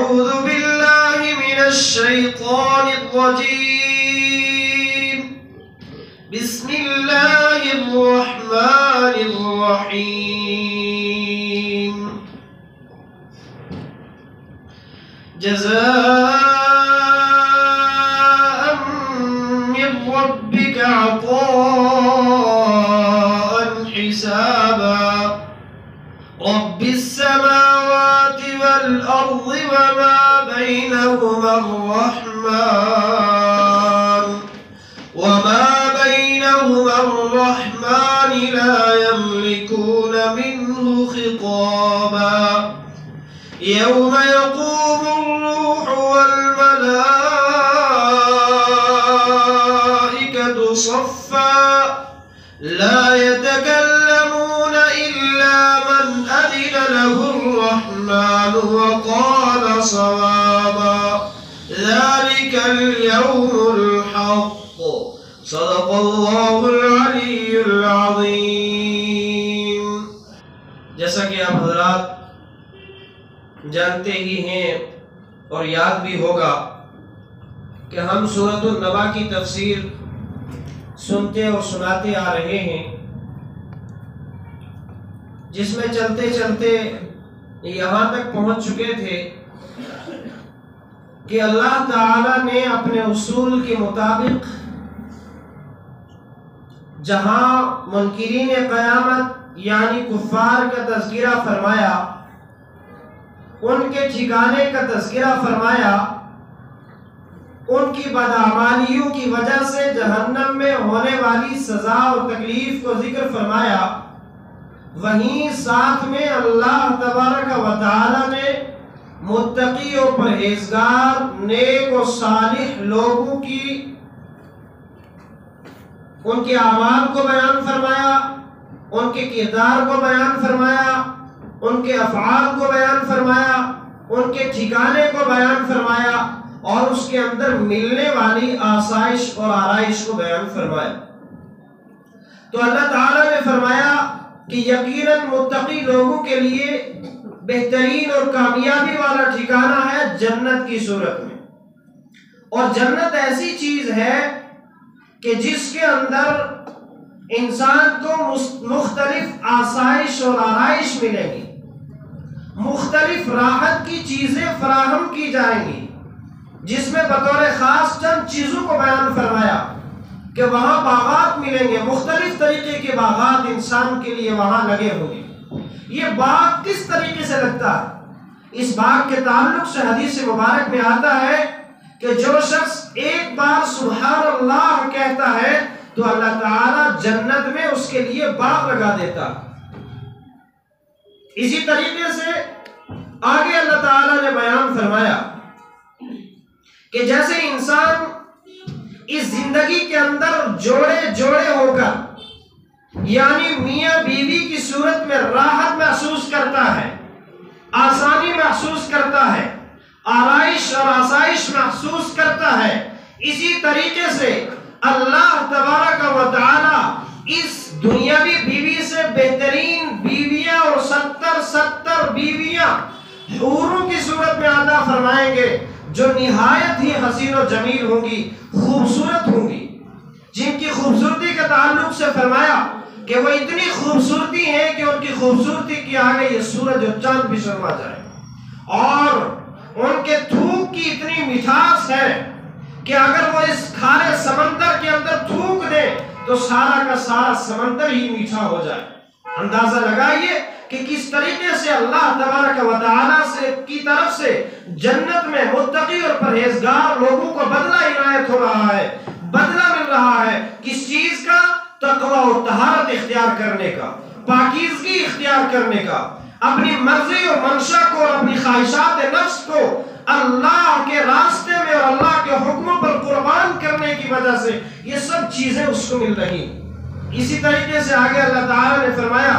أعوذ بالله من الشيطان الرجيم. بسم الله الرحمن الرحيم. جزاء من ربك عطاء حسابا. رب السماوات والأرض وما بينهما الرحمن لا يملكون منه خطابا. يوم يقوم الروح والملائكة صفا لا يتكلمون إلا من أذن له الرحمن وقال صوابا. ذلك اليوم الحق. صدق الله العلی العظیم. جیسا کہ آپ حضرات جانتے ہی ہیں اور یاد بھی ہوگا کہ ہم سورۃ النبا کی تفسیر سنتے اور سناتے آ رہے ہیں، جس میں چلتے چلتے یہاں تک پہنچ چکے تھے کہ اللہ تعالی نے اپنے اصول کے مطابق جہاں منکرین قیامت یعنی کفار کا تذکرہ فرمایا، ان کے ٹھکانے کا تذکرہ فرمایا، ان کی بدعمالیوں کی وجہ سے جہنم میں ہونے والی سزا اور تکلیف کو ذکر فرمایا، وہیں ساتھ میں اللہ تبارک و تعالی نے متقی و پرہیزگار نیک و صالح لوگوں کی ان کے اعمال کو بیان فرمایا، ان کے کردار کو بیان فرمایا، ان کے افعال کو بیان فرمایا، ان کے ٹھکانے کو بیان فرمایا اور اس کے اندر ملنے والی آسائش اور آرائش کو بیان فرمایا. تو اللہ تعالیٰ نے فرمایا کہ یقیناً متقی لوگوں کے لیے بہترین اور کامیابی والا ٹھکانہ ہے جنت کی صورت میں. اور جنت ایسی چیز ہے کہ جس کے اندر انسان کو مختلف آسائش اور آرائش ملے گی، مختلف راحت کی چیزیں فراہم کی جائیں گی، جس میں بطور خاص چند چیزوں کو بیان فرمایا کہ وہاں باغات ملیں گے، مختلف طریقے کے باغات انسان کے لیے وہاں لگے ہوں گے. یہ باغ کس طریقے سے لگتا ہے؟ اس باغ کے تعلق سے حدیث مبارک میں آتا ہے کہ جو شخص ایک بار سبحان اللہ کہتا ہے تو اللہ تعالیٰ جنت میں اس کے لیے باغ لگا دیتا. اسی طریقے سے آگے اللہ تعالیٰ نے بیان فرمایا کہ جیسے انسان اس زندگی کے اندر جوڑے جوڑے ہو کر یعنی میاں بیوی کی صورت میں راحت محسوس کرتا ہے، آسانی محسوس کرتا ہے، آرائش اور آسائش محسوس کرتا ہے، اسی طریقے سے اللہ تبارک و تعالی اس دنیاوی بیوی سے بہترین بیویاں اور 70 بیویاں حوروں کی صورت میں عطا فرمائیں گے، جو نہایت ہی حسین و جمیل ہوں گی، خوبصورت ہوں گی، جن کی خوبصورتی کے تعلق سے فرمایا کہ وہ اتنی خوبصورتی ہیں کہ ان کی خوبصورتی کے آگے یہ سورج اور چاند بھی شرما جائے، اور ان کے تھوک کی اتنی مٹھاس ہے کہ اگر وہ اس کھارے سمندر کے اندر تھوک دے تو سارا کا سارا سمندر ہی میٹھا ہو جائے. اندازہ لگائیے کہ کس طریقے سے اللہ تبارک و تعالیٰ کی طرف سے جنت میں متقی اور پرہیزگار لوگوں کو بدلہ عنایت ہو رہا ہے، بدلہ مل رہا ہے. کس چیز کا؟ تقوی و طہارت اختیار کرنے کا، پاکیزگی اختیار کرنے کا، اپنی مرضی اور منشا کو اور اپنی خواہشات نفس کو اللہ کے راستے میں اور اللہ کے حکموں پر قربان کرنے کی وجہ سے یہ سب چیزیں اس کو مل رہی. اسی طریقے سے آگے اللہ تعالیٰ نے فرمایا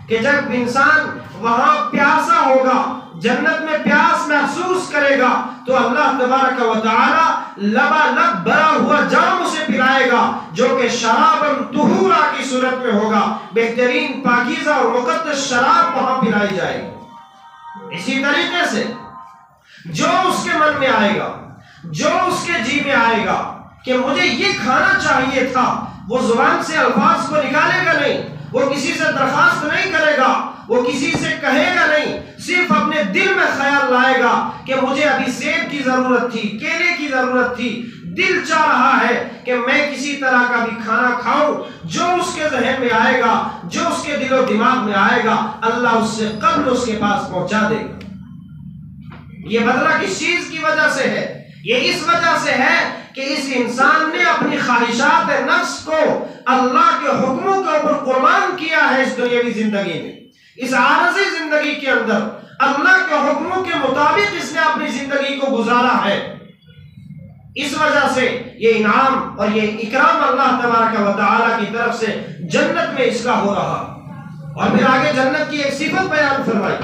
کہ جب انسان وہاں پیاسا ہوگا، جنت میں پیاس محسوس کرے گا تو اللہ تبارک و تعالی لبالب بھرا ہوا جام اسے پلائے گا، جو کہ شراباً طہورا کی صورت میں ہوگا، بہترین پاکیزہ اور مقدس شراب وہاں پلائی جائے گی. اسی طریقے سے جو اس کے من میں آئے گا، جو اس کے جی میں آئے گا کہ مجھے یہ کھانا چاہیے تھا، وہ زبان سے الفاظ کو نکالے گا نہیں، وہ کسی سے درخواست نہیں کرے گا، وہ کسی سے کہے گا نہیں، صرف اپنے دل میں خیال لائے گا کہ مجھے ابھی سیب کی ضرورت تھی، کیلے کی ضرورت تھی، دل چاہ رہا ہے کہ میں کسی طرح کا بھی کھانا کھاؤں۔ جو اس کے ذہن میں آئے گا، جو اس کے دل و دماغ میں آئے گا، اللہ اس سے قبل اس کے پاس پہنچا دے گا۔ یہ بدلہ کس چیز کی وجہ سے ہے؟ یہ اس وجہ سے ہے کہ اس انسان نے اپنی خواہشات نفس کو اللہ کے حکموں کے اوپر قربان کیا ہے۔ اس دنیاوی زندگی میں، اس عارضی زندگی کے اندر اللہ کے حکموں کے مطابق اس نے اپنی زندگی کو گزارا ہے۔ اس وجہ سے یہ انعام اور یہ اکرام اللہ تبارک و تعالی کی طرف سے جنت میں اس کا ہو رہا۔ اور پھر آگے جنت کی ایک صفت بیان فرمائی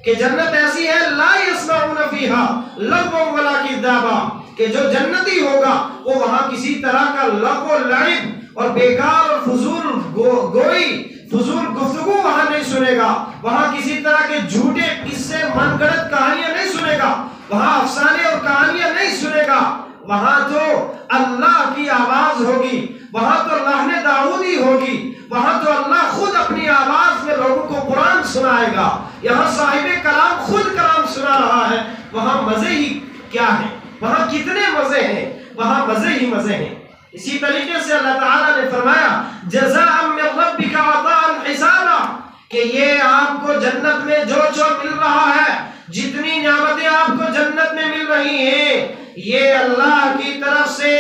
کہ جنت ایسی ہے لا یسمعون فیہا لغوا ولا کذابا، کہ جو جنتی ہوگا وہ وہاں کسی طرح کا لغو و لعب اور بیکار اور فضول گوئی، فضول گفتگو وہاں نہیں سنے گا، وہاں کسی طرح کے جھوٹے قصے من گڑت کہانیاں نہیں سنے گا، وہاں افسانے اور کہانیاں نہیں سنے گا، وہاں تو اللہ کی آواز ہوگی، وہاں تو لحن داؤدی ہوگی، وہاں تو اللہ خود اپنی آواز میں لوگوں کو قرآن سنائے گا۔ یہاں صاحب کلام خود کلام سنا رہا ہے، وہاں مزے ہی کیا ہے، وہاں کتنے مزے ہیں، وہاں مزے ہی مزے ہیں۔ اسی طریقے سے اللہ تعالیٰ نے فرمایا جزاء من ربک عطاء حسابا، کہ یہ آپ کو جنت میں جو مل رہا ہے، جتنی نعمتیں آپ کو جنت میں مل رہی ہیں، یہ اللہ کی طرف سے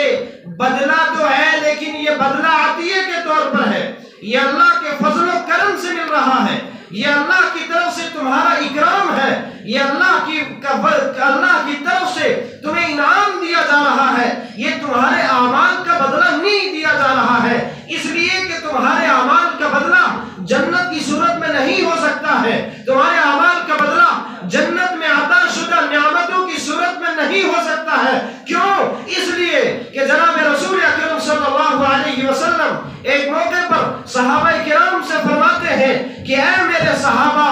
بدلہ تو ہے، لیکن یہ بدلہ عطیے کے طور پر ہے، یہ اللہ کے فضل و کرم سے مل رہا ہے، یہ اللہ کی طرف سے تمہارا اکرام ہے، یہ اللہ کی طرف سے تمہیں انعام دیا جا رہا ہے، یہ تمہارے اعمال کا بدلہ نہیں دیا جا رہا ہے، اس لیے کہ تمہارے اعمال کا بدلہ جنت کی صورت میں نہیں ہو سکتا ہے، تمہارے اعمال کا بدلہ جنت میں عطا شدہ نعمتوں کی صورت میں نہیں ہو سکتا ہے۔ کیوں؟ اس لیے کہ جناب رسول اکرم صلی اللہ علیہ وسلم ایک موقع پر صحابہ کرام سے فرماتے ہیں کہ اے میرے صحابہ،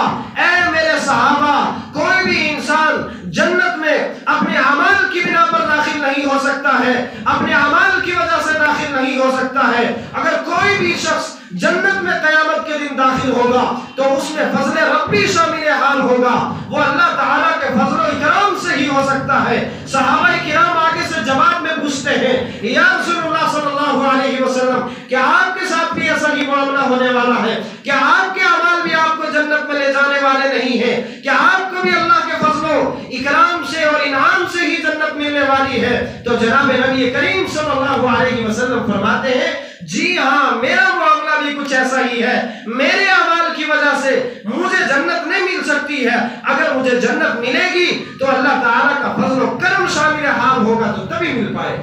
کوئی بھی انسان جنت میں اپنے اعمال کی بنا پر داخل نہیں ہو سکتا ہے، اپنے اعمال کی وجہ سے داخل نہیں ہو سکتا ہے۔ اگر کوئی بھی شخص جنت میں قیامت کے دن داخل ہوگا تو اس میں فضل ربی شامل حال ہوگا، وہ اللہ تعالیٰ کے فضل و اکرام سے ہی ہو سکتا ہے۔ صحابہ کرام آگے سے جواب میں پوچھتے ہیں یا رسول اللہ صلی اللہ علیہ وسلم، کیا آپ کے ساتھ بھی ایسا ہی معاملہ ہونے والا ہے؟ کیا آپ کے اعمال بھی آپ کو جنت میں لے جانے والے نہیں ہیں؟ کیا آپ کو بھی اللہ کے فضل و اکرام سے اور انعام سے ہی جنت ملنے والی ہے؟ تو جناب نبی کریم صلی اللہ علیہ وسلم فرماتے ہیں جی ہاں، میرا معاملہ بھی کچھ ایسا ہی ہے، میرے اعمال کی وجہ سے مجھے جنت نہیں مل سکتی ہے، اگر مجھے جنت ملے گی تو اللہ تعالیٰ کا فضل و کرم شامل حال ہوگا تو تبھی مل پائے۔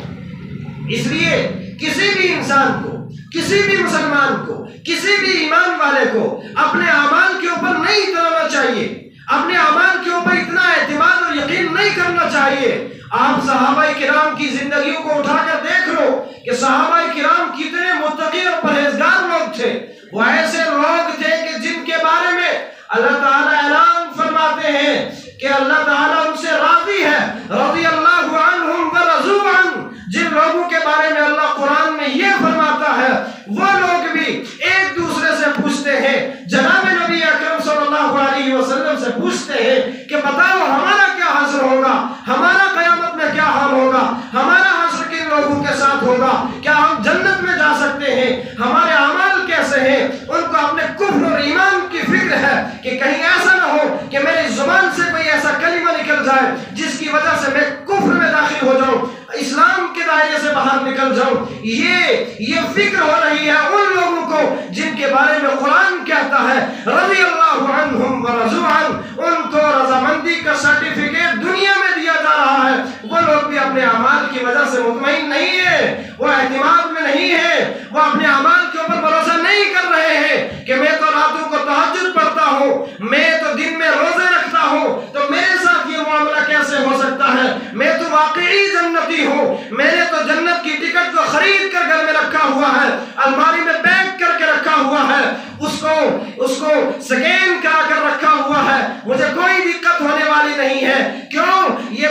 اس لیے کسی بھی انسان کو، کسی بھی مسلمان کو، کسی بھی ایمان والے کو اپنے اعمال کے اوپر نہیں اترنا چاہیے، اپنے اعمال کے اوپر اتنا اعتماد اور یقین نہیں کرنا چاہیے۔ آپ صحابہ کرام کی زندگیوں کو اٹھا کر دیکھ لو کہ صحابہ کرام کتنے متقی اور پرہیزگار لوگ تھے، وہ ایسے لوگ تھے کہ جن کے بارے میں اللہ تعالیٰ اعلان فرماتے ہیں کہ اللہ تعالیٰ ان سے راضی ہے، رضی اللہ عنہم ورضوا عنہ۔ جن لوگوں کے بارے میں اللہ قرآن میں یہ فرماتا ہے، وہ لوگ بھی ایک دوسرے سے پوچھتے ہیں، جناب نبی اکرم صلی اللہ علیہ وسلم سے پوچھتے ہیں کہ بتاؤ ہمارا کیا حشر ہوگا، ہمارا قیامت میں کیا حال ہوگا، ہمارا حشر کن لوگوں کے ساتھ ہوگا، کیا ہم جنت میں جا سکتے ہیں، ہمارے اعمال کیسے ہیں؟ ان کو اپنے کفر اور ایمان کی فکر ہے کہ کہیں ایسا نہ ہو کہ میری زبان سے کوئی ایسا کلمہ نکل جائے جس کی وجہ سے میں کفر میں داخل ہو جاؤں، اسلام کے دائرے سے باہر نکل جاؤں۔ یہ فکر ہو رہی ہے ان لوگوں کو جن کے بارے میں قرآن کہتا ہے رضی اللہ عنہم ورضوا عنہ، ان کو رضامندی کا سرٹیفکیٹ دنیا میں دیا جا رہا ہے۔ وہ لوگ بھی اپنے اعمال کی وجہ سے مطمئن نہیں ہے، وہ اعتماد میں نہیں ہے، وہ اپنے اعمال کے اوپر بھروسہ نہیں کر رہے ہیں کہ میں تو راتوں کو تہجد پڑھتا ہوں، میں تو دن میں روزے رکھتا ہوں، تو میرے ساتھ یہ معاملہ کیسے ہو سکتا ہے؟ میں تو واقعی جنتی ہوں، میں نے تو جنت کی ٹکٹ کو خرید کر گھر میں رکھا ہوا ہے، الماری میں پیک کر کے رکھا ہوا ہے، اس کو سکین کرا کر رکھا ہوا ہے، مجھے کوئی دقت ہونے والی نہیں ہے۔ کیوں؟ یہ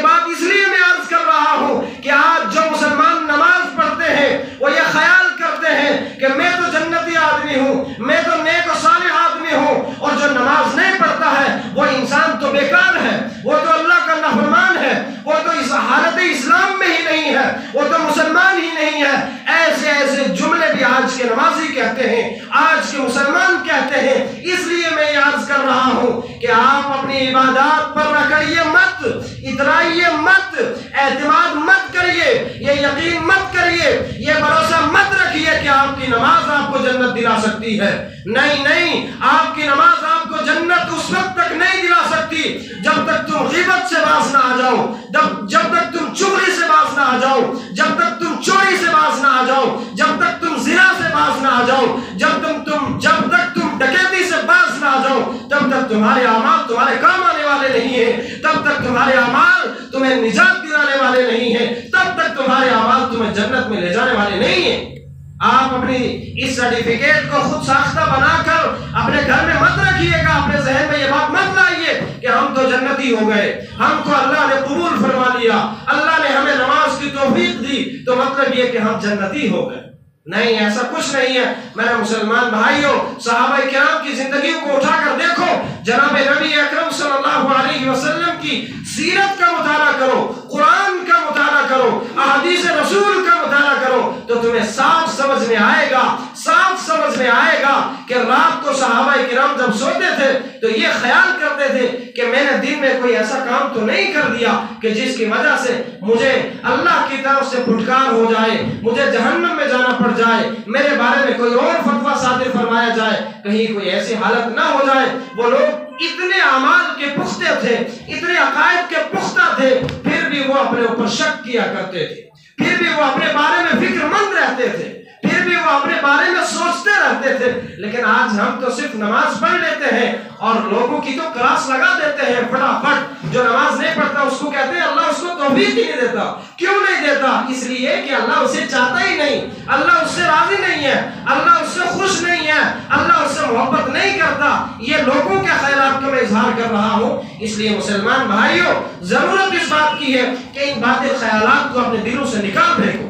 اپنی عبادات پر رکھیے مت، اترائیے مت، اعتماد مت کریے، یہ یقین مت کریے، یہ بھروسہ مت رکھیے کہ آپ کی نماز آپ کو جنت دلا سکتی ہے۔ نہیں نہیں، آپ کی نماز آپ کو جنت اس وقت تک نہیں دلا سکتی جب تک تم غیبت سے باز نہ آ جاؤ، جب تک تم چغلی سے باز نہ آ جاؤ، جب تک تم چوری سے باز نہ آ جاؤ، جب تک تم زنا سے باز نہ آ جاؤ، جب تک تم ڈکیتی سے باز نہ آ جاؤ، تب تک تمہارے اعمال تمہارے کام آنے والے نہیں ہیں، تب تک تمہارے اعمال تمہیں نجات دلانے والے نہیں ہیں، تب تک تمہارے اعمال تمہیں جنت میں لے جانے والے نہیں ہیں۔ آپ اپنی اس سرٹیفکیٹ کو خود ساختہ بنا کر اپنے گھر میں مت رکھیے گا، اپنے ذہن میں یہ بات مت لائیے کہ ہم تو جنتی ہو گئے، ہم کو اللہ نے قبول فرما لیا، اللہ نے ہمیں نماز کی توفیق دی تو مطلب یہ کہ ہم جنتی ہو گئے۔ نہیں، ایسا کچھ نہیں ہے میرے مسلمان بھائیوں۔ صحابہ کرام کی زندگی کو اٹھا کر دیکھو، جناب نبی اکرم صلی اللہ علیہ وسلم کی سیرت کا مطالعہ کرو، قرآن کا مطالعہ کرو، احادیث رسول کا مطالعہ کرو تو تمہیں صاف سمجھ میں آئے گا، صاف سمجھ میں آئے گا کہ رات کو صحابہ کرام جب سوتے تھے تو یہ خیال کرتے تھے کہ میں نے دن میں کوئی ایسا کام تو نہیں کر دیا کہ جس کی وجہ سے مجھے اللہ کی طرف سے پھٹکار ہو جائے، مجھے جہنم میں جانا پڑ جائے، میرے بارے میں کوئی اور فتویٰ صادر فرمایا جائے، کہیں کوئی ایسی حالت نہ ہو جائے۔ وہ لوگ اتنے اعمال کے پختہ تھے، اتنے عقائد کے پختہ تھے، پھر بھی وہ اپنے اوپر شک کیا کرتے تھے، پھر بھی وہ اپنے بارے میں فکر مند رہتے تھے، پھر بھی وہ اپنے بارے میں سوچتے رہتے تھے۔ لیکن آج ہم تو صرف نماز پڑھ لیتے ہیں اور لوگوں کی تو کلاس لگا دیتے ہیں فٹافٹ۔ جو نماز نہیں پڑھتا اس کو کہتے ہیں اللہ اس کو توفیق ہی نہیں دیتا۔ کیوں نہیں دیتا؟ اس لیے کہ اللہ اسے چاہتا ہی نہیں، اللہ اس سے راضی نہیں ہے، اللہ اس سے خوش نہیں ہے، اللہ اس سے محبت نہیں کرتا۔ یہ لوگوں کے خیالات کا میں اظہار کر رہا ہوں، اس لیے مسلمان بھائیوں ضرورت اس بات کی ہے کہ ان باطل خیالات کو اپنے دلوں سے نکال پھینکو۔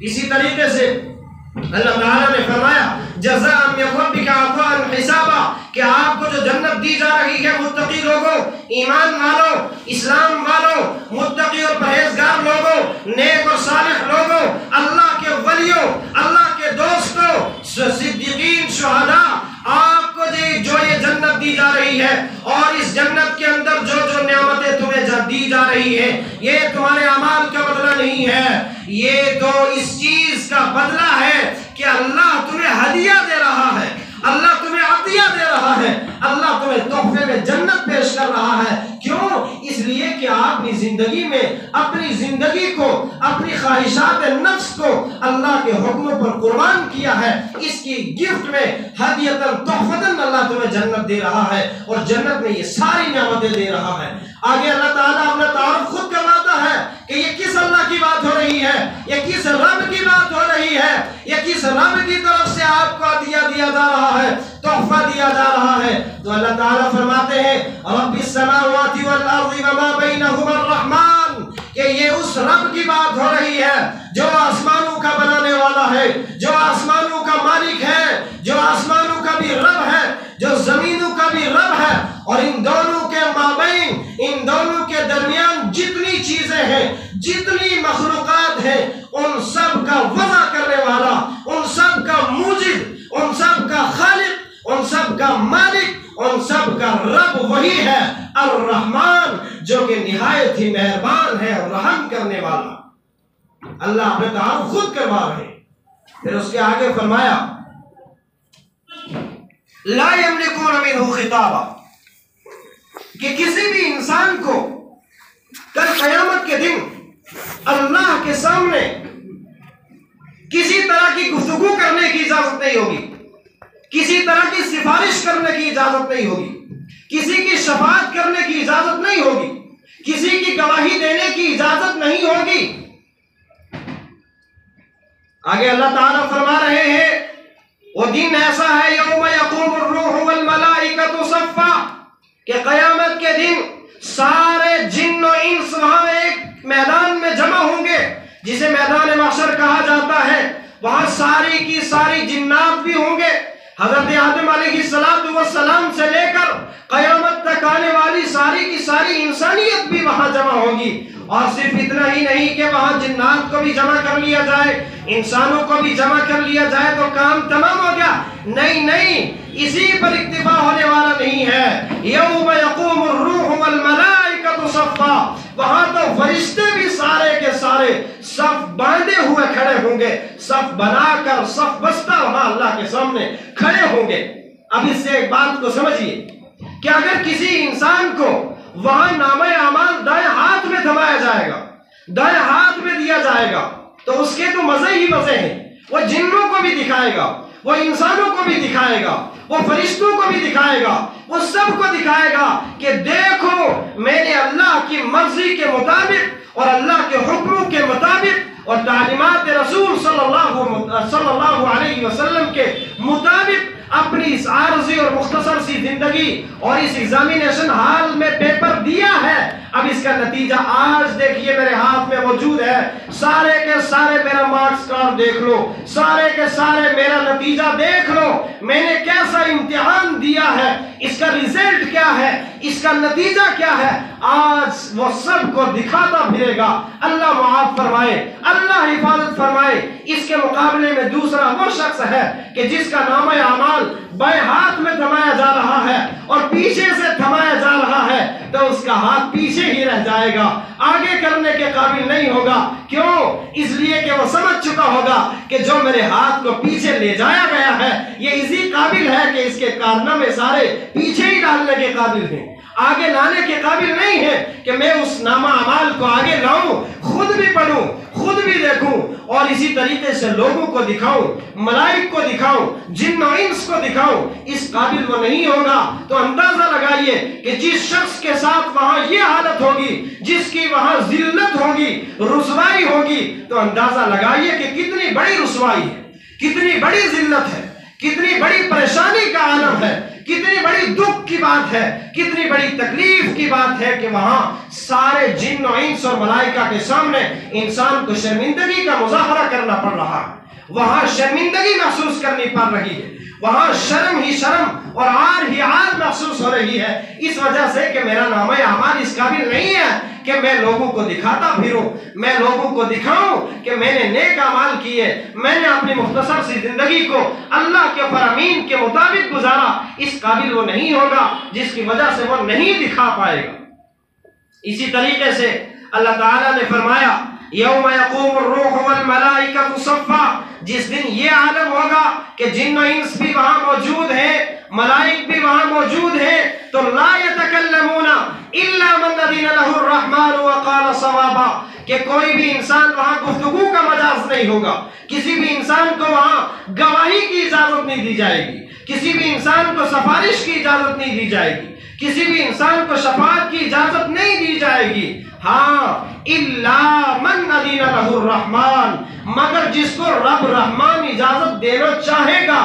اسی طریقے سے اللہ تعالیٰ نے فرمایا جزاء من ربک عطاء حسابا، کہ آپ کو جو جنت دی جا رہی ہے متقی لوگوں، ایمان والوں، اسلام والوں، متقی اور پرہیزگار لوگوں، نیک اور صالح لوگوں، اللہ کے ولیوں، اللہ کے دوستوں، صدیقین، شہداء، آپ کو جو یہ جنت دی جا رہی ہے اور اس جنت کے اندر جو جو نعمتیں تمہیں دی جا رہی ہیں، یہ تمہارے اعمال کا بدلہ نہیں ہے، یہ تو اس چیز کا بدلہ ہے کہ اللہ تمہیں ہدیہ دے رہا ہے، اللہ تمہیں عطیہ دے رہا ہے، اللہ تمہیں تحفے میں جنت پیش کر رہا ہے۔ کیوں؟ اس لیے کہ آپ کی زندگی میں اپنی زندگی کو، اپنی خواہشات نفس کو اللہ کے حکموں پر قربان کیا ہے۔ اس کی گفٹ میں ہدیتاً تحفتاً اللہ تمہیں جنت دے رہا ہے اور جنت میں یہ ساری نعمتیں دے رہا ہے۔ آگے اللہ تعالیٰ اپنا تعارف خود کرواتا ہے کہ یہ کس اللہ کی بات ہو رہی ہے، یہ کس رب کی بات ہو رہی ہے، یہ کس رب کی طرف سے آپ کو عطیہ دیا جا رہا ہے، تحفہ دیا جا رہا ہے۔ تو اللہ تعالیٰ فرماتے ہیں رب السماوات والارض وما بینہما الرحمن، کہ یہ اس رب کی بات ہو رہی ہے جو آسمانوں کا بنانے والا ہے، جو آسمانوں کا مالک ہے، جو آسمانوں کا بھی رب ہے، جو زمینوں کا بھی رب ہے، اور ان دونوں کے مابین، ان دونوں کے درمیان جتنی چیزیں ہیں، جتنی مخلوقات ہیں، ان سب کا وضع کرنے والا، ان سب کا موجد، ان سب کا خالق، ان سب کا مالک، ان سب کا رب وہی ہے الرحمن، جو کہ نہایت ہی مہربان ہے، رحم کرنے والا۔ اللہ اپنے تعارف خود کروا رہے ہیں۔ پھر اس کے آگے فرمایا لا یملکون منہ خطابا، کہ کسی بھی انسان کو کل قیامت کے دن اللہ کے سامنے کسی طرح کی گفتگو کرنے کی اجازت نہیں ہوگی، کسی طرح کی سفارش کرنے کی اجازت نہیں ہوگی، کسی کی شفاعت کرنے کی اجازت نہیں ہوگی، کسی کی گواہی دینے کی اجازت نہیں ہوگی۔ آگے اللہ تعالیٰ فرما رہے ہیں وہ دن ایسا ہے یوم یقوم الروح والملائکۃ صفا، کہ قیامت کے دن سارے جن و انس وہاں ایک میدان میں جمع ہوں گے جسے میدان محشر کہا جاتا ہے۔ وہاں ساری کی ساری جنات بھی ہوں گے، حضرت آدم علیہ السلام سے لے کر قیامت تک آنے والی ساری کی ساری انسانیت بھی وہاں جمع ہوگی۔ اور صرف اتنا ہی نہیں کہ وہاں جنات کو بھی جمع کر لیا جائے، انسانوں کو بھی جمع کر لیا جائے تو کام تمام ہو گیا۔ نہیں نہیں، اسی پر اکتفا ہونے والا نہیں ہے۔ یوم یقوم الروح والملائکۃ صفا، وہاں تو فرشتے بھی سارے کے سارے صف باندھے ہوئے کھڑے ہوں گے، صف بنا کر صف بستہ وہاں اللہ کے سامنے کھڑے ہوں گے۔ اب اس سے ایک بات کو سمجھیے کہ اگر کسی انسان کو وہاں نامہ اعمال دائیں ہاتھ میں تھمایا جائے گا، دائیں ہاتھ میں دیا جائے گا، تو اس کے تو مزے ہی مزے ہیں۔ وہ جنوں کو بھی دکھائے گا، وہ انسانوں کو بھی دکھائے گا، وہ فرشتوں کو بھی دکھائے گا، وہ سب کو دکھائے گا کہ دیکھو میں نے اللہ کی مرضی کے مطابق اور اللہ کے حکموں کے مطابق اور تعلیمات رسول صلی اللہ علیہ وسلم کے مطابق اپنی اس عارضی اور مختصر سی زندگی اور اس ایگزامینیشن ہال میں پیپر دیا ہے۔ اب اس کا نتیجہ آج دیکھیے میرے ہاتھ میں موجود ہے، سارے کے سارے میرا مارکس کارڈ دیکھ لو، سارے کے سارے میرا نتیجہ دیکھ لو، میں نے کیسا امتحان دیا ہے، اس کا ریزلٹ کیا ہے، اس کا نتیجہ کیا ہے، آج وہ سب کو دکھاتا پھرے گا۔ اللہ معاف فرمائے، اللہ حفاظت فرمائے۔ اس کے مقابلے میں دوسرا وہ شخص ہے کہ جس کا نامہ اعمال بائیں ہاتھ میں تھمایا جا رہا ہے اور پیچھے سے تھمایا جا رہا ہے، تو اس کا ہاتھ پیچھے ہی رہ جائے گا، آگے کرنے کے قابل نہیں ہوگا۔ کیوں؟ اس لیے کہ وہ سمجھ چکا ہوگا کہ جو میرے ہاتھ کو پیچھے لے جایا گیا ہے یہ اسی قابل ہے کہ اس کے کارنامے سارے پیچھے ہی ڈالنے کے قابل ہیں، آگے لانے کے قابل نہیں ہے کہ میں اس نامہ اعمال کو آگے لاؤں، خود بھی پڑھوں، خود بھی دیکھوں اور اسی طریقے سے لوگوں کو دکھاؤں، ملائک کو دکھاؤں، جن و انس کو دکھاؤں۔ اس قابل وہ نہیں ہوگا تو اندازہ لگائیے کہ جس شخص کے ساتھ وہاں یہ حالت ہوگی، جس کی وہاں ذلت ہوگی، رسوائی ہوگی، تو اندازہ لگائیے کہ کتنی بڑی رسوائی ہے، کتنی بڑی ذلت ہے، کتنی بڑی پریشانی کا عالم ہے، کتنی بڑی دکھ کی بات ہے، کتنی بڑی تکلیف کی بات ہے کہ وہاں سارے جن و انس اور ملائکہ کے سامنے انسان کو شرمندگی کا مظاہرہ کرنا پڑ رہا ہے، وہاں شرمندگی محسوس کرنی پڑ رہی ہے، وہاں شرم ہی شرم اور عار ہی عار محسوس ہو رہی ہے، اس وجہ سے کہ میرا نامہ اعمال اس قابل نہیں ہے کہ میں لوگوں کو دکھاتا پھروں، میں لوگوں کو دکھاؤں کہ میں نے نیک اعمال کیے، میں نے اپنی مختصر سی زندگی کو اللہ کے فرامین کے مطابق گزارا۔ اس قابل وہ نہیں ہوگا، جس کی وجہ سے وہ نہیں دکھا پائے گا۔ اسی طریقے سے اللہ تعالیٰ نے فرمایا یوم یقوم الروح والملائکۃ صفا، جس دن یہ عالم ہوگا کہ جن و انس بھی وہاں موجود ہیں، ملائک بھی وہاں موجود ہیں، تو لا یتکلمون الا من اذن له الرحمن وقال صوابا، کہ کوئی بھی انسان وہاں گفتگو کا مجاز نہیں ہوگا، کسی بھی انسان کو وہاں گواہی کی اجازت نہیں دی جائے گی، کسی بھی انسان کو سفارش کی اجازت نہیں دی جائے گی، کسی بھی انسان کو شفاعت کی اجازت نہیں دی جائے گی۔ ہاں الا من اذن له الرحمن، مگر جس کو رب رحمان اجازت دینا چاہے گا،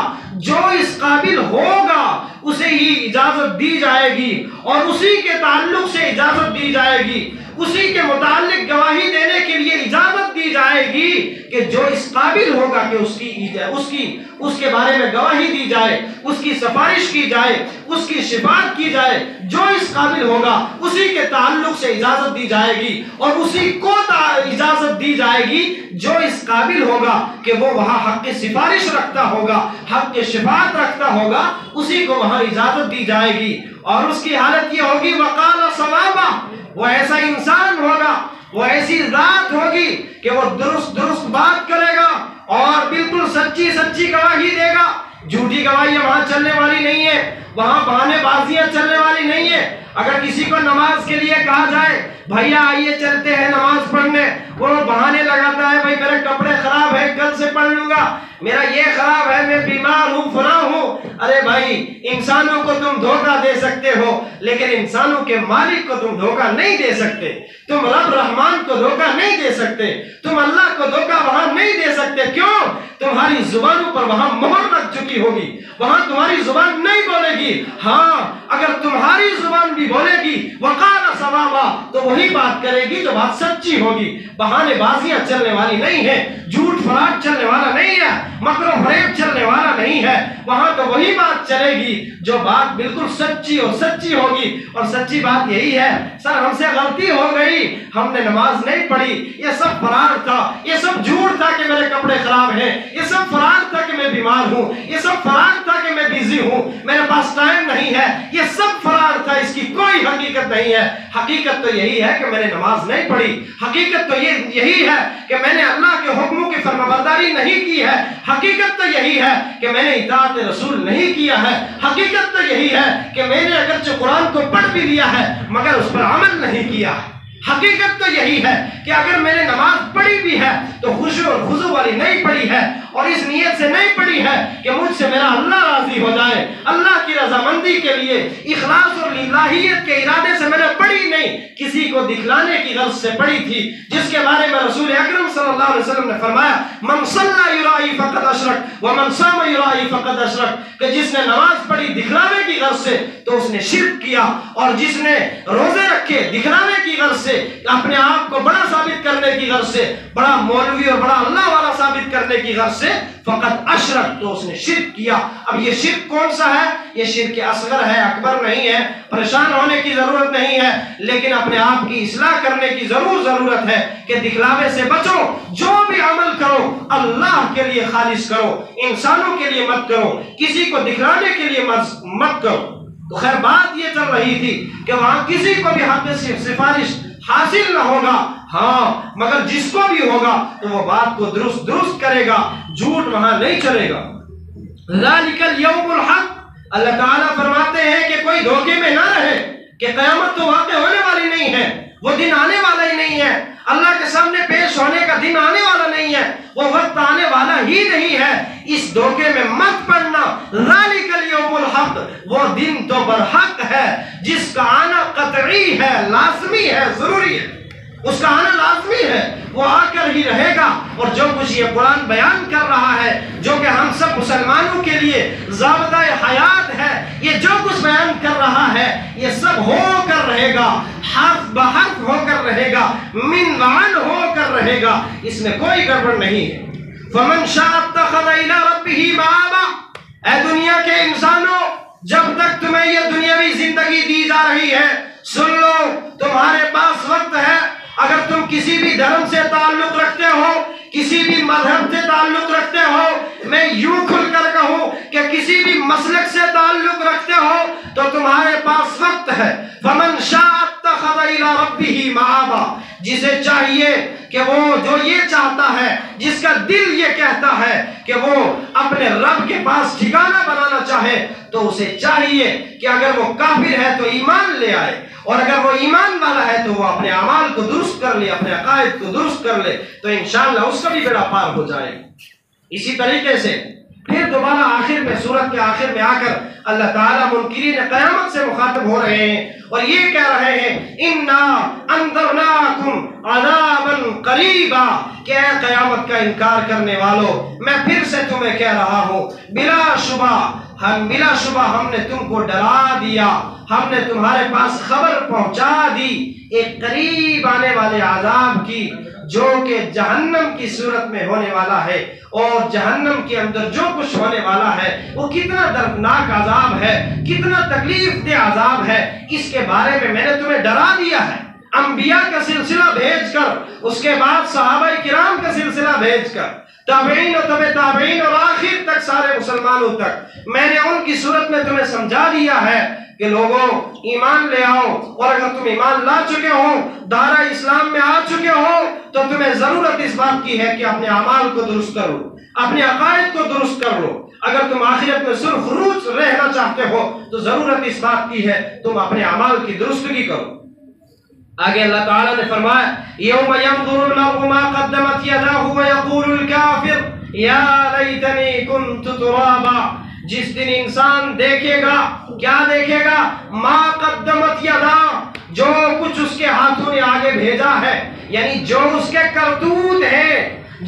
جو اس قابل ہوگا اسے ہی اجازت دی جائے گی اور اسی کے تعلق سے اجازت دی جائے گی، اسی کے متعلق گواہی دینے کے لیے اجازت دی جائے گی کہ جو اس قابل ہوگا کہ اس کے بارے میں گواہی دی جائے، اس کی سفارش کی جائے، اس کی شفاعت کی جائے، جو اس قابل ہوگا اسی کے تعلق سے اجازت دی جائے گی اور اسی کو اجازت دی جائے گی جو اس قابل ہوگا کہ وہ وہاں حق کی سفارش رکھتا ہوگا، حق کی شفاعت رکھتا ہوگا، اسی کو وہاں اجازت دی جائے گی۔ اور اس کی حالت یہ ہوگی وقال صوابا، وہ ایسا انسان ہوگا، وہ ایسی ذات ہوگی کہ وہ درست بات کرے گا اور بالکل سچی گواہی دے گا۔ جھوٹی گواہیاں وہاں چلنے والی نہیں ہے، وہاں بہانے بازیاں چلنے والی نہیں ہے۔ اگر کسی کو نماز کے لیے کہا جائے بھیا آئیے چلتے ہیں نماز پڑھنے، وہ بہانے لگاتا ہے، بھائی میرے کپڑے خراب ہیں کل سے پڑھ لوں گا، میرا یہ خراب ہے، میں بیمار ہوں، فلاں ہوں۔ ارے بھائی انسانوں کو تم دھوکہ دے سکتے ہو لیکن انسانوں کے مالک کو تم دھوکہ نہیں دے سکتے، تم رب رحمان کو دھوکہ نہیں دے سکتے، تم اللہ کو دھوکہ وہاں نہیں دے سکتے۔ کیوں؟ تمہاری زبانوں پر وہاں مہر لگ چکی ہوگی، وہاں تمہاری زبان نہیں بولے گی۔ ہاں اگر تمہاری زبان بھی بولے گی وقال صوابا، تو وہی بات کرے گی جو بات سچی ہوگی، بہانے بازیاں چلنے والی نہیں ہے، جھوٹ فراڈ چلنے والا نہیں ہے۔ مکر و فریب چلنے والا نہیں ہے، وہاں تو وہی بات چلے گی جو بات بالکل سچی اور سچی ہوگی، اور سچی بات یہی ہے سر ہم سے غلطی ہو گئی، ہم نے نماز نہیں پڑھی، یہ سب فراڈ تھا، یہ سب جھوٹ تھا کہ میرے کپڑے خراب ہیں، یہ سب فراڈ تھا کہ میں بیمار ہوں، یہ سب فراڈ تھا کہ میں بیزی ہوں، میرے پاس ٹائم نہیں ہے، یہ سب فراڈ تھا، اس کی کوئی حقیقت نہیں ہے۔ حقیقت تو یہی ہے کہ میں نے نماز نہیں پڑھی، حقیقت تو یہی ہے کہ میں نے اللہ کے حکموں کی فرمانبرداری نہیں کی ہے، حقیقت تو یہی ہے کہ میں نے اطاعت رسول نہیں کیا ہے، حقیقت تو یہی ہے کہ میں نے اگرچہ قرآن کو پڑھ بھی لیا ہے مگر اس پر عمل نہیں کیا ہے، حقیقت تو یہی ہے کہ اگر میں نے نماز پڑھی بھی ہے تو خشوع اور خضوع والی نہیں پڑھی ہے، اور اس نیت سے نہیں پڑھی ہے کہ مجھ سے میرا اللہ راضی ہو جائے، اللہ کی رضامندی کے لیے اخلاص اور للہیت کے ارادے سے میں نے پڑھی نہیں، کسی کو دکھلانے کی غرض سے پڑھی تھی، جس کے بارے میں رسول اکرم صلی اللہ علیہ وسلم نے فرمایا من صلی یرائی فقد اشرک ومن صام یرائی فقد اشرک، کہ جس نے نماز پڑھی دکھلانے کی غرض سے تو اس نے شرک کیا، اور جس نے روزے رکھے دکھلانے کی غرض سے، اپنے آپ کو بڑا ثابت کرنے کی غرض سے، بڑا مولوی اور بڑا اللہ والا ثابت کرنے کی غرض سے، فقط اشرک، تو اس نے شرک کیا۔ اب یہ شرک کون سا ہے؟ یہ شرک اصغر ہے، اکبر نہیں ہے، پریشان ہونے کی ضرورت نہیں ہے، لیکن اپنے آپ کی اصلاح کرنے کی ضرورت ہے کہ دکھلاوے سے بچو، جو بھی عمل کرو اللہ کے لیے خالص کرو، انسانوں کے لیے مت کرو، کسی کو دکھلانے کے لیے مت کرو۔ تو خیر بات یہ چل رہی تھی کہ وہاں کسی کو بھی حق سفارش حاصل نہ ہوگا، ہاں مگر جس کو بھی ہوگا تو وہ بات کو درست کرے گا، جھوٹ وہاں نہیں چلے گا۔ ذالک الیوم الحق، اللہ تعالیٰ فرماتے ہیں کہ کوئی دھوکے میں نہ رہے کہ قیامت تو واقع ہونے والی نہیں ہے، وہ دن آنے والا ہی نہیں ہے، اللہ کے سامنے پیش ہونے کا دن آنے والا نہیں ہے، وہ وقت آنے والا ہی نہیں ہے، اس دھوکے میں مت پڑنا۔ ذالک الیوم الحق، وہ دن تو برحق ہے جس کا آنا قطعی ہے، لازمی ہے، ضروری ہے، اس کا آنا لازمی ہے، وہ آ کر ہی رہے گا۔ اور جو کچھ یہ قرآن بیان کر رہا ہے، جو کہ ہم سب مسلمانوں کے لیے ضابطہ حیات ہے، یہ جو کچھ بیان کر رہا ہے یہ سب ہو کر رہے گا، حرف بحرف ہو کر رہے گا، من وعن ہو کر رہے گا، اس میں کوئی گڑبڑ نہیں ہے۔ فمن شاء اتخذ الى ربه مآبا، اے دنیا کے انسانوں، جب تک تمہیں یہ دنیاوی زندگی دی جا رہی ہے سن لو، تمہارے پاس وقت ہے، اگر تم کسی بھی دھرم سے تعلق رکھتے ہو، کسی بھی مذہب سے تعلق رکھتے ہو، میں یوں کھل کر کہوں کہ کسی بھی مسلک سے تعلق رکھتے ہو تو تمہارے پاس وقت ہے۔ فمن شاء اتخذ الى ربه مآبا، جسے چاہیے کہ وہ جو یہ چاہتا ہے، جس کا دل یہ کہتا ہے کہ وہ اپنے رب کے پاس ٹھکانہ بنانا چاہے، تو اسے چاہیے کہ اگر وہ کافر ہے تو ایمان لے آئے، اور اگر وہ ایمان والا ہے تو وہ اپنے اعمال کو درست کر لے، اپنے عقائد کو درست کر لے، تو انشاءاللہ اس کا بھی بیڑا پار ہو جائے۔ اسی طریقے سے پھر دوبارہ آخر میں، سورت کے آخر میں آ کر اللہ تعالیٰ منکرین قیامت سے مخاطب ہو رہے ہیں اور یہ کہہ رہے ہیں اِنَّا أَنذَرْنَاكُمْ عَذَابًا قَرِيبًا، کہ اے قیامت کا انکار کرنے والو، میں پھر سے تمہیں کہہ رہا ہوں، بلا شبہ ہم نے تم کو ڈرا دیا، ہم نے تمہارے پاس خبر پہنچا دی ایک قریب آنے والے عذاب کی، جو کہ جہنم کی صورت میں ہونے والا ہے، اور جہنم کے اندر جو کچھ ہونے والا ہے وہ کتنا دردناک عذاب ہے، کتنا تکلیف دہ عذاب ہے، اس کے بارے میں نے تمہیں ڈرا دیا ہے۔ انبیاء کا سلسلہ بھیج کر، اس کے بعد صحابہ کرام کا سلسلہ بھیج کر، تابعین و تبع تابعین اور آخر تک سارے مسلمانوں تک میں نے ان کی صورت میں تمہیں سمجھا دیا ہے کہ لوگوں ایمان لے آؤ، اور اگر تم ایمان لا چکے ہو، دائرہ اسلام میں آ چکے ہو، تو تمہیں ضرورت اس بات کی ہے کہ اپنے اعمال کو درست کرو، اپنے عقائد کو درست کر لو۔ اگر تم آخرت میں سرخروش رہنا چاہتے ہو تو ضرورت اس بات کی ہے تم اپنے اعمال کی درستگی کرو۔ آگے اللہ تعالیٰ نے فرمایا یوم ينظر المرء ما قدمت يداه ويقول الكافر یا لیتنی كنت ترابا، جس دن انسان دیکھے گا، کیا دیکھے گا؟ ما قدمت یداه، جو کچھ اس کے ہاتھوں نے آگے بھیجا ہے، یعنی جو اس کے کرتوت ہیں،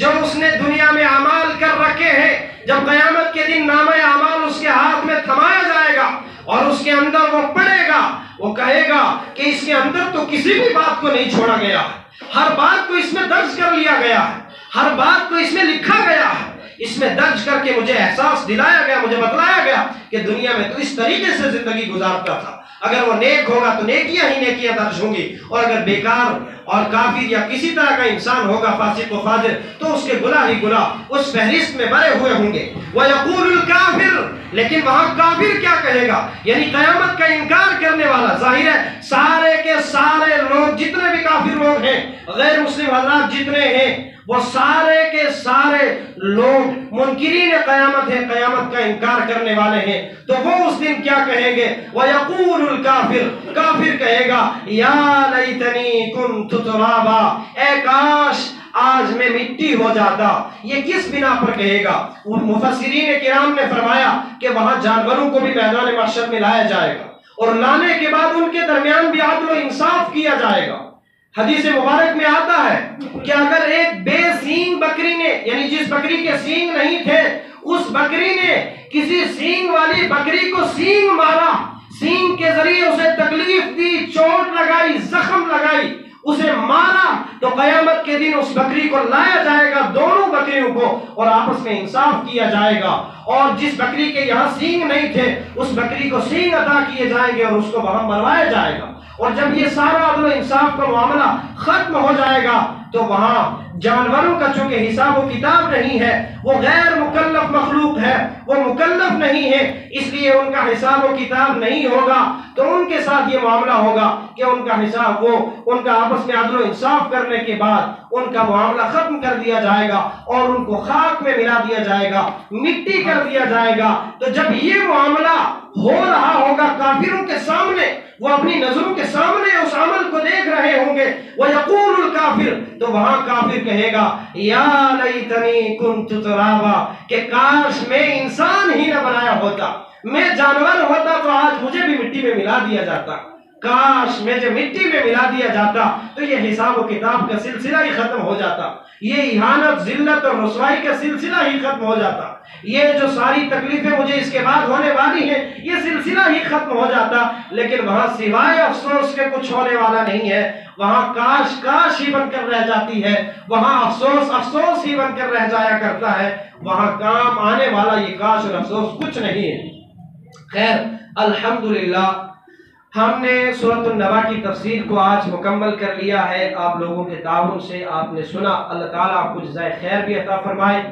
جو اس نے دنیا میں اعمال کر رکھے ہیں، جب قیامت کے دن نامہ اعمال اس کے ہاتھ میں تھمایا جائے گا اور اس کے اندر وہ پڑے گا، وہ کہے گا کہ اس کے اندر تو کسی بھی بات کو نہیں چھوڑا گیا ہے، ہر بات کو اس میں درج کر لیا گیا ہے، ہر بات کو اس میں لکھا گیا ہے، اس میں درج کر کے مجھے احساس دلایا گیا، مجھے بتلایا گیا کہ دنیا میں تو اس طریقے سے زندگی گزارتا تھا، اگر وہ نیک ہوگا تو نیکیاں ہی نیکیاں درج ہوں گی، اور اگر بیکار اور کافر یا کسی طرح کا انسان ہوگا فاسق و فاجر تو اس کے گناہ ہی گناہ اس فہرست میں بھرے ہوئے ہوں گے۔ وَيَقُولُ الْكَافِرُ، لیکن وہاں کافر کیا کہے گا؟ یعنی قیامت کا انکار کرنے والا، ظاہر ہے سارے کے سارے لوگ جتنے بھی کافر لوگ ہیں، غیر مسلم حضرات جتنے ہیں، وہ سارے کے سارے لوگ منکرین قیامت ہیں، قیامت کا انکار کرنے والے ہیں، تو وہ اس دن کیا کہیں گے؟ وَيَقُولُ الْكَافِرُ، کافر کہے گا یا لیتنی کنت ترابا، اے کاش آج میں مٹی ہو جاتا۔ یہ کس بنا پر کہے گا؟ مفسرین کرام نے فرمایا کہ وہاں جانوروں کو بھی میدان محشر میں لایا جائے گا، اور لانے کے بعد ان کے درمیان بھی عدل و انصاف کیا جائے گا۔ حدیث مبارک میں آتا ہے کہ اگر ایک بے سینگ بکری نے، یعنی جس بکری کے سینگ نہیں تھے، اس بکری نے کسی سینگ والی بکری کو سینگ مارا، سینگ کے ذریعے اسے تکلیف دی، چوٹ لگائی، زخم لگائی، اسے مارا، تو قیامت کے دن اس بکری کو لایا جائے گا، دونوں بکریوں کو، اور آپس میں انصاف کیا جائے گا، اور جس بکری کے یہاں سینگ نہیں تھے اس بکری کو سینگ عطا کیے جائیں گے اور اس کو وہاں مروایا جائے گا۔ اور جب یہ سارا عدل و انصاف کا معاملہ ختم ہو جائے گا تو وہاں جانوروں کا چونکہ حساب و کتاب نہیں ہے، وہ غیر مکلف مخلوق ہے، وہ مکلف نہیں ہے، اس لیے ان کا حساب و کتاب نہیں ہوگا، تو ان کے ساتھ یہ معاملہ ہوگا کہ ان کا حساب، وہ ان کا آپس میں عدل و انصاف کرنے کے بعد ان کا معاملہ ختم کر دیا جائے گا اور ان کو خاک میں ملا دیا جائے گا، مٹی کر دیا جائے گا۔ تو جب یہ معاملہ ہو رہا ہوگا کافروں کے سامنے، وہ اپنی نظروں کے سامنے اس عمل کو دیکھ رہے ہوں گے، وَيَقُولُ الْكَافِرُ، تو وہاں کافر کہے گا یا لیتنی کنت ترابا، کہ کاش میں انسان ہی نہ بنایا ہوتا، میں جانور ہوتا تو آج مجھے بھی مٹی میں ملا دیا جاتا، کاش میں جو مٹی میں ملا دیا جاتا تو یہ حساب و کتاب کا سلسلہ ہی ختم ہو جاتا، یہ اہانت، ذلت اور رسوائی کا سلسلہ ہی ختم ہو جاتا، یہ جو ساری تکلیفیں مجھے اس کے بعد ہونے والی ہیں یہ سلسلہ ہی ختم ہو جاتا۔ لیکن وہاں سوائے افسوس کے کچھ ہونے والا نہیں ہے، وہاں کاش کاش ہی بن کر رہ جاتی ہے، وہاں افسوس افسوس ہی بن کر رہ جایا کرتا ہے، وہاں کام آنے والا یہ کاش اور افسوس کچھ نہیں ہے۔ خیر، الحمدللہ ہم نے سورۃ النبأ کی تفسیر کو آج مکمل کر لیا ہے، آپ لوگوں کے تعاون سے آپ نے سنا، اللہ تعالیٰ آپ کو جزائے خیر بھی عطا فرمائے۔